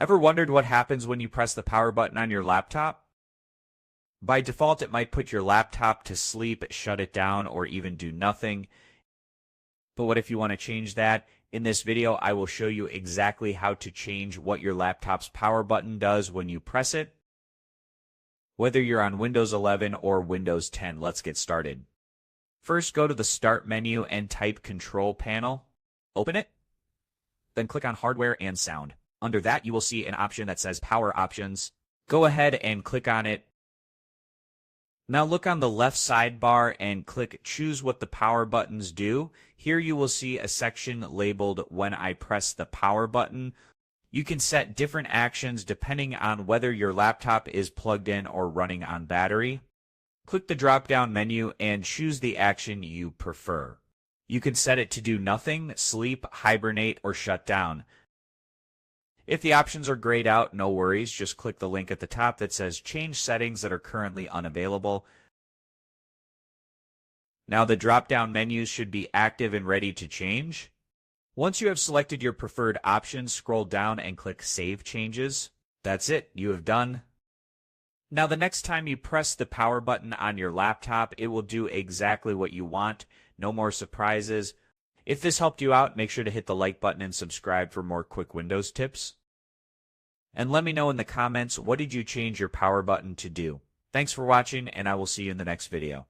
Ever wondered what happens when you press the power button on your laptop? By default, it might put your laptop to sleep, shut it down, or even do nothing. But what if you want to change that? In this video, I will show you exactly how to change what your laptop's power button does when you press it. Whether you're on Windows 11 or Windows 10, let's get started. First, go to the Start menu and type Control Panel. Open it. Then click on Hardware and Sound. Under that, you will see an option that says Power Options. Go ahead and click on it. Now look on the left sidebar and click Choose what the power buttons do. Here you will see a section labeled When I Press the Power Button. You can set different actions depending on whether your laptop is plugged in or running on battery. Click the drop-down menu and choose the action you prefer. You can set it to do nothing, sleep, hibernate, or shut down. If the options are grayed out, no worries. Just click the link at the top that says Change Settings that are currently unavailable. Now the drop-down menus should be active and ready to change. Once you have selected your preferred option, scroll down and click Save Changes. That's it. You have done. Now the next time you press the power button on your laptop, it will do exactly what you want. No more surprises. If this helped you out, make sure to hit the like button and subscribe for more quick Windows tips. And let me know in the comments, what did you change your power button to do? Thanks for watching, and I will see you in the next video.